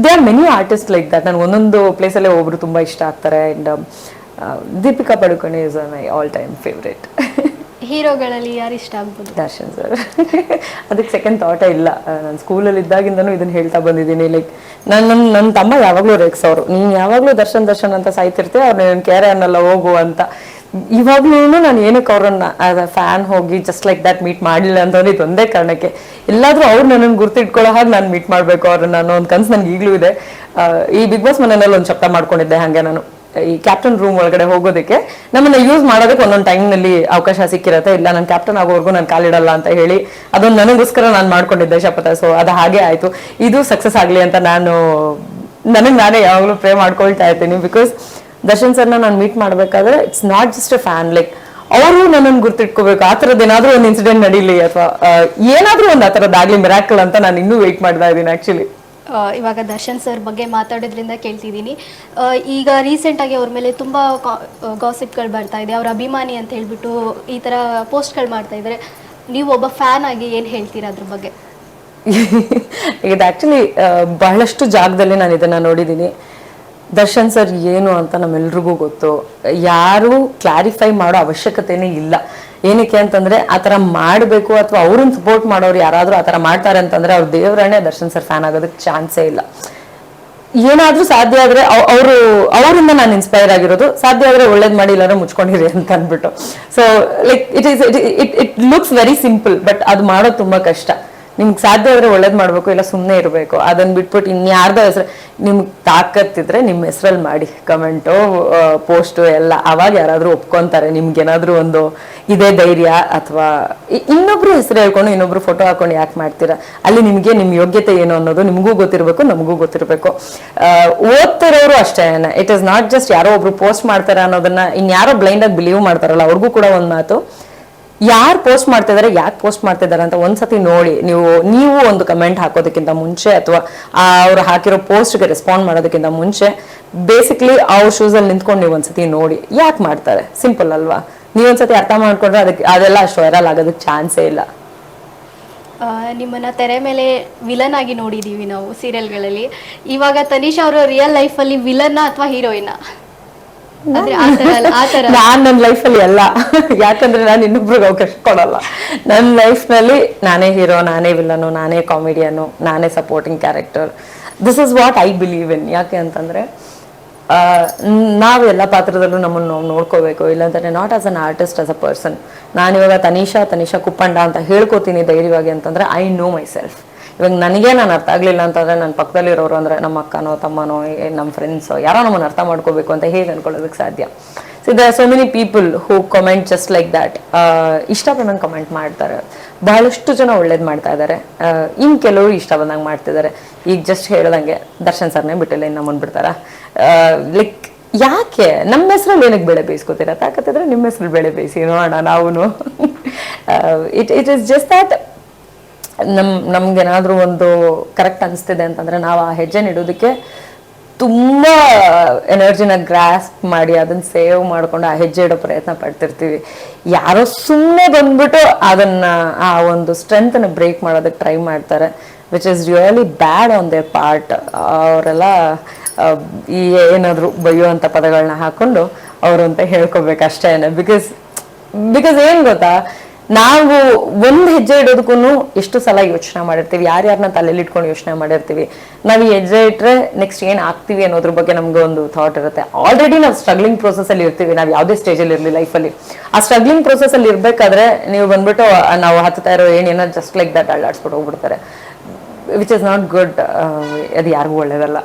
They are many artist like that. ನನಗೆ ಒಂದೊಂದು ಪ್ಲೇಸಲ್ಲೇ ಒಬ್ಬರು ತುಂಬ ಇಷ್ಟ ಆಗ್ತಾರೆ. And Deepika Padukone is my all time favourite. ಹೀರೋಗಳಲ್ಲಿ ಯಾರು ಇಷ್ಟ ಆಗ್ಬೋದು? ದರ್ಶನ್ ಸರ್. ಅದಕ್ಕೆ ಸೆಕೆಂಡ್ ಥಾಟೇ ಇಲ್ಲ. ನಾನು ಸ್ಕೂಲಲ್ಲಿ ಇದ್ದಾಗಿಂದನೂ ಇದನ್ನು ಹೇಳ್ತಾ ಬಂದಿದ್ದೀನಿ. ಲೈಕ್ ನನ್ನ ತಮ್ಮ ಯಾವಾಗಲೂ ರೇಗ್ಸೋರು, ನೀನು ಯಾವಾಗಲೂ ದರ್ಶನ್ ದರ್ಶನ್ ಅಂತ ಸಾಯ್ತಿರ್ತೀವಿ, ಅವ್ರು ನೀನು ಕೇರೆ ಅನ್ನಲ್ಲ ಹೋಗು ಅಂತ. ಇವಾಗ್ಲೂ ನಾನು ಏನಕ್ಕೆ ಅವ್ರನ್ನ ಆಸ್ ಅ ಫ್ಯಾನ್ ಹೋಗಿ ಜಸ್ಟ್ ಲೈಕ್ ದಟ್ ಮೀಟ್ ಮಾಡಲಿಲ್ಲ ಅಂತಂದ್ರೆ ಇದೊಂದೇ ಕಾರಣಕ್ಕೆ. ಎಲ್ಲಾದರೂ ಅವ್ರು ನನ್ನನ್ನು ಗುರ್ತಿಟ್ಕೊಳ್ಳೋ ಹಾಗೆ ನಾನು ಮೀಟ್ ಮಾಡಬೇಕು ಅವ್ರನ್ನ ಅನ್ನೋ ಒಂದು ಕನಸು ನನಗೆ ಈಗಲೂ ಇದೆ. ಈ ಬಿಗ್ ಬಾಸ್ ಮನೆಯಲ್ಲಿ ಒಂದು ಚಪ್ಟ ಮಾಡ್ಕೊಂಡಿದ್ದೆ ಹಾಗೆ. ನಾನು ಈ ಕ್ಯಾಪ್ಟನ್ ರೂಮ್ ಒಳಗಡೆ ಹೋಗೋದಕ್ಕೆ ನಮ್ಮನ್ನ ಯೂಸ್ ಮಾಡೋದಕ್ಕೆ ಒಂದೊಂದು ಟೈಮ್ನಲ್ಲಿ ಅವಕಾಶ ಸಿಕ್ಕಿರತ್ತೆ. ಇಲ್ಲ ನಾನು ಕ್ಯಾಪ್ಟನ್ ಆಗೋವರೆಗೂ ನಾನು ಕಾಲಿಡಲ್ಲ ಅಂತ ಹೇಳಿ ಅದೊಂದು ನನಗೋಸ್ಕರ ನಾನು ಮಾಡ್ಕೊಂಡಿದ್ದೆ ಶಪಥ. ಸೊ ಅದು ಹಾಗೆ ಆಯಿತು. ಇದು ಸಕ್ಸಸ್ ಆಗಲಿ ಅಂತ ನಾನೇ ಯಾವಾಗಲೂ ಪ್ರೇ ಮಾಡ್ಕೊಳ್ತಾ ಇರ್ತೀನಿ. ಬಿಕಾಸ್ ದರ್ಶನ್ ಸರ್ನ ನಾನು ಮೀಟ್ ಮಾಡಬೇಕಾದ್ರೆ it's not just a fan, like ಅವರು ನನ್ನನ್ನು ಗುರ್ತಿಟ್ಕೋಬೇಕು. ಆ ಥರದ್ದು ಏನಾದರೂ ಒಂದು ಇನ್ಸಿಡೆಂಟ್ ನಡೀಲಿ ಅಥವಾ ಏನಾದರೂ ಒಂದು ಆ ಥರದ್ದಾಗಲಿ ಮಿರಾಕಲ್ ಅಂತ ನಾನು ಇನ್ನೂ ವೆಯ್ಟ್ ಮಾಡ್ತಾ ಇದ್ದೀನಿ ಆ್ಯಕ್ಚುಲಿ. ಇವಾಗ ದರ್ಶನ್ ಸರ್ ಬಗ್ಗೆ ಮಾತಾಡೋದ್ರಿಂದ ಕೇಳ್ತಿದ್ದೀನಿ, ಈಗ ರೀಸೆಂಟಾಗಿ ಅವ್ರ ಮೇಲೆ ತುಂಬ ಗಾಸಿಪ್ಗಳು ಬರ್ತಾ ಇದೆ. ಅವ್ರ ಅಭಿಮಾನಿ ಅಂತ ಹೇಳ್ಬಿಟ್ಟು ಈ ಥರ ಪೋಸ್ಟ್ಗಳು ಮಾಡ್ತಾ ಇದ್ದಾರೆ. ನೀವು ಒಬ್ಬ ಫ್ಯಾನ್ ಆಗಿ ಏನು ಹೇಳ್ತೀರಾ ಅದ್ರ ಬಗ್ಗೆ? ಇದು ಆ್ಯಕ್ಚುಲಿ ಬಹಳಷ್ಟು ಜಾಗದಲ್ಲಿ ನಾನು ಇದನ್ನು ನೋಡಿದ್ದೀನಿ. ದರ್ಶನ್ ಸರ್ ಏನು ಅಂತ ನಮ್ಮೆಲ್ರಿಗೂ ಗೊತ್ತು. ಯಾರು ಕ್ಲಾರಿಫೈ ಮಾಡೋ ಅವಶ್ಯಕತೆನೇ ಇಲ್ಲ. ಏನಕ್ಕೆ ಅಂತಂದ್ರೆ ಆ ಥರ ಮಾಡಬೇಕು ಅಥವಾ ಅವ್ರನ್ನ ಸಪೋರ್ಟ್ ಮಾಡೋರು ಯಾರಾದರೂ ಆ ಥರ ಮಾಡ್ತಾರೆ ಅಂತಂದ್ರೆ ಅವ್ರ ದೇವರನ್ನೇ ದರ್ಶನ್ ಸರ್ ಫ್ಯಾನ್ ಆಗೋದಕ್ಕೆ ಚಾನ್ಸೇ ಇಲ್ಲ. ಏನಾದರೂ ಸಾಧ್ಯ ಆದರೆ ಅವರಿಂದ ನಾನು ಇನ್ಸ್ಪೈರ್ ಆಗಿರೋದು. ಸಾಧ್ಯ ಆದರೆ ಒಳ್ಳೇದು ಮಾಡಿ, ಇಲ್ಲಾಂದ್ರೆ ಮುಚ್ಕೊಂಡಿರಿ ಅಂತ ಅಂದ್ಬಿಟ್ಟು. So like it looks very simple, but ಅದು ಮಾಡೋದು ತುಂಬ ಕಷ್ಟ. ನಿಮ್ಗೆ ಸಾಧ್ಯ ಆದರೆ ಒಳ್ಳೇದು ಮಾಡಬೇಕು, ಇಲ್ಲ ಸುಮ್ಮನೆ ಇರಬೇಕು. ಅದನ್ನು ಬಿಟ್ಬಿಟ್ಟು ಇನ್ಯಾರ್ದೋ ಹೆಸರು, ನಿಮ್ಗೆ ತಾಕತ್ತಿದ್ರೆ ನಿಮ್ಮ ಹೆಸರಲ್ಲಿ ಮಾಡಿ ಕಮೆಂಟು ಪೋಸ್ಟು ಎಲ್ಲ. ಅವಾಗ ಯಾರಾದರೂ ಒಪ್ಕೊತಾರೆ ನಿಮ್ಗೇನಾದರೂ ಒಂದು ಇದೇ ಧೈರ್ಯ. ಅಥವಾ ಇನ್ನೊಬ್ರು ಹೆಸರು ಹೇಳ್ಕೊಂಡು ಇನ್ನೊಬ್ರು ಫೋಟೋ ಹಾಕೊಂಡು ಯಾಕೆ ಮಾಡ್ತೀರಾ? ಅಲ್ಲಿ ನಿಮಗೆ ನಿಮ್ಮ ಯೋಗ್ಯತೆ ಏನು ಅನ್ನೋದು ನಿಮಗೂ ಗೊತ್ತಿರಬೇಕು, ನಮಗೂ ಗೊತ್ತಿರಬೇಕು. ಓದ್ತಿರೋರು ಅಷ್ಟೇ. ಇಟ್ ಈಸ್ ನಾಟ್ ಜಸ್ಟ್ ಯಾರೋ ಒಬ್ರು ಪೋಸ್ಟ್ ಮಾಡ್ತಾರೆ ಅನ್ನೋದನ್ನ ಇನ್ಯಾರೋ ಬ್ಲೈಂಡಾಗಿ ಬಿಲೀವ್ ಮಾಡ್ತಾರಲ್ಲ, ಅವ್ರಿಗೂ ಕೂಡ ಒಂದು ಮಾತು, ಯಾರು ಪೋಸ್ಟ್ ಮಾಡ್ತಿದ್ದಾರೆ, ಯಾಕೆ ಪೋಸ್ಟ್ ಮಾಡ್ತಿದ್ದಾರೆ ಅಂತ ಒಂದ್ಸತಿ ನೋಡಿ. ನೀವು ಒಂದು ಕಮೆಂಟ್ ಹಾಕೋದಕ್ಕಿಂತ ಮುಂಚೆ ಅಥವಾ ಅವ್ರು ಹಾಕಿರೋ ಪೋಸ್ಟ್ಗೆ ರೆಸ್ಪಾಂಡ್ ಮಾಡೋದಕ್ಕಿಂತ ಮುಂಚೆ ಬೇಸಿಕ್ಲಿ ಅವ್ರ ಶೂಸಲ್ಲಿ ನಿಂತ್ಕೊಂಡು ನೀವು ಒಂದ್ಸತಿ ನೋಡಿ ಯಾಕೆ ಮಾಡ್ತಾರೆ. ಸಿಂಪಲ್ ಅಲ್ವಾ? ನೀವೊಂದ್ಸತಿ ಅರ್ಥ ಮಾಡ್ಕೊಂಡ್ರೆ ಅದೆಲ್ಲ ಅಷ್ಟು ವೈರಲ್ ಆಗೋದಕ್ಕೆ ಚಾನ್ಸೇ ಇಲ್ಲ. ನಿಮ್ಮನ್ನ ತೆರೆ ಮೇಲೆ ವಿಲನ್ ಆಗಿ ನೋಡಿದೀವಿ ನಾವು ಸೀರಿಯಲ್ಗಳಲ್ಲಿ. ಇವಾಗ ತನಿಷಾ ಅವರು ರಿಯಲ್ ಲೈಫಲ್ಲಿ ವಿಲನ್ ಅಥವಾ ಹೀರೋಯಿನ್? ನಾನ್ ನನ್ನ ಲೈಫಲ್ಲಿ ಅಲ್ಲ, ಯಾಕಂದ್ರೆ ನಾನು ಇನ್ನೊಬ್ರಿಗೆ ಅವಕಾಶ ಕೊಡಲ್ಲ. ನನ್ನ ಲೈಫ್ನಲ್ಲಿ ನಾನೇ ಹೀರೋ, ನಾನೇ ವಿಲನು, ನಾನೇ ಕಾಮಿಡಿಯನು, ನಾನೇ supporting character. This is what I believe in. ಯಾಕೆ ಅಂತಂದ್ರೆ ನಾವು ಎಲ್ಲ ಪಾತ್ರದಲ್ಲೂ ನಮ್ಮನ್ನು ನಾವು ನೋಡ್ಕೋಬೇಕು. ಇಲ್ಲಾಂತಂದ್ರೆ not as an artist, as a person. ನಾನಿವಾಗ ತನಿಷಾ ಕುಪ್ಪಂಡ ಅಂತ ಹೇಳ್ಕೊತೀನಿ ಧೈರ್ಯವಾಗಿ ಅಂತಂದ್ರೆ ಐ ನೋ ಮೈ ಸೆಲ್ಫ್. ಇವಾಗ ನನಗೆ ನಾನು ಅರ್ಥ ಆಗಲಿಲ್ಲ ಅಂತಂದ್ರೆ ನನ್ನ ಪಕ್ಕದಲ್ಲಿರೋರು ಅಂದರೆ ನಮ್ಮ ಅಕ್ಕನೋ ತಮ್ಮನೋ ನಮ್ಮ ಫ್ರೆಂಡ್ಸೋ ಯಾರೋ ನಮ್ಮನ್ನು ಅರ್ಥ ಮಾಡ್ಕೋಬೇಕು ಅಂತ ಹೇಗೆ ಅನ್ಕೊಳ್ಳೋದಕ್ಕೆ ಸಾಧ್ಯ? So they are so many people who comment just like that. ಇಷ್ಟ ಬಂದಂಗೆ ಕಮೆಂಟ್ ಮಾಡ್ತಾರೆ. ಬಹಳಷ್ಟು ಜನ ಒಳ್ಳೇದು ಮಾಡ್ತಾ ಇದ್ದಾರೆ, ಇನ್ನು ಕೆಲವರು ಇಷ್ಟ ಬಂದಂಗೆ ಮಾಡ್ತಿದ್ದಾರೆ. ಈಗ ಜಸ್ಟ್ ಹೇಳ್ದಂಗೆ ದರ್ಶನ್ ಸರ್ನೇ ಬಿಟ್ಟಿಲ್ಲ, ಇನ್ನು ನಮ್ಮನ್ನು ಬಿಡ್ತಾರ? ಲೈಕ್ ಯಾಕೆ ನಮ್ಮ ಹೆಸರಲ್ಲಿ ಏನಕ್ಕೆ ಬೆಳೆ ಬೇಯಿಸ್ಕೋತೀರ? ತಾಕತ್ತಿದ್ರೆ ನಿಮ್ಮ ಹೆಸರಲ್ಲಿ ಬೆಳೆ ಬೇಯಿಸಿ ನೋಡೋಣ ನಾವು. ಇಟ್ ಇಸ್ ಜಸ್ಟ್ ದ್ಯಾಟ್ ನಮ್ಗೇನಾದ್ರೂ ಒಂದು ಕರೆಕ್ಟ್ ಅನಿಸ್ತಿದೆ ಅಂತಂದ್ರೆ ನಾವು ಆ ಹೆಜ್ಜೆ ಇಡೋದಕ್ಕೆ ತುಂಬ ಎನರ್ಜಿನ ಗ್ರಾಸ್ಪ್ ಮಾಡಿ ಅದನ್ನ ಸೇವ್ ಮಾಡ್ಕೊಂಡು ಆ ಹೆಜ್ಜೆ ಇಡೋ ಪ್ರಯತ್ನ ಪಡ್ತಿರ್ತೀವಿ. ಯಾರೋ ಸುಮ್ಮನೆ ಬಂದ್ಬಿಟ್ಟು ಆ ಒಂದು ಸ್ಟ್ರೆಂತ್ನ ಬ್ರೇಕ್ ಮಾಡೋದಕ್ಕೆ ಟ್ರೈ ಮಾಡ್ತಾರೆ, which is really bad on there part. ಅವರೆಲ್ಲ ಈ ಏನಾದರೂ ಬೈಯುವಂಥ ಪದಗಳನ್ನ ಹಾಕೊಂಡು ಅವರು ಅಂತ ಹೇಳ್ಕೊಬೇಕಷ್ಟೇ. ಬಿಕಾಸ್ ಏನು ಗೊತ್ತಾ, ನಾವು ಒಂದು ಹೆಜ್ಜೆ ಇಡೋದಕ್ಕೂ ಎಷ್ಟು ಸಲ ಯೋಚನೆ ಮಾಡಿರ್ತೀವಿ, ಯಾರ್ಯಾರನ್ನ ತಲೆಯಲ್ಲಿ ಇಟ್ಕೊಂಡು ಯೋಚನೆ ಮಾಡಿರ್ತೀವಿ. ನಾವು ಈ ಹೆಜ್ಜೆ ಇಟ್ಟರೆ ನೆಕ್ಸ್ಟ್ ಏನು ಆಗ್ತೀವಿ ಅನ್ನೋದ್ರ ಬಗ್ಗೆ ನಮ್ಗೆ ಒಂದು ಥಾಟ್ ಇರುತ್ತೆ. ಆಲ್ರೆಡಿ ನಾವು ಸ್ಟ್ರಗ್ಲಿಂಗ್ ಪ್ರೊಸೆಸಲ್ಲಿ ಇರ್ತೀವಿ, ನಾವು ಯಾವುದೇ ಸ್ಟೇಜಲ್ಲಿ ಇರಲಿ ಲೈಫಲ್ಲಿ. ಆ ಸ್ಟ್ರಗ್ಲಿಂಗ್ ಪ್ರೊಸೆಸಲ್ಲಿ ಇರಬೇಕಾದ್ರೆ ನೀವು ಬಂದ್ಬಿಟ್ಟು ನಾವು ಹತ್ತಾ ಇರೋ ಏನೇನೋ ಜಸ್ಟ್ ಲೈಕ್ ದಟ್ ಅಳ್ಳಾಡ್ಸ್ಬಿಟ್ಟು ಹೋಗ್ಬಿಡ್ತಾರೆ, ವಿಚ್ ಇಸ್ ನಾಟ್ ಗುಡ್. ಅದು ಯಾರಿಗೂ ಒಳ್ಳೇದಲ್ಲ.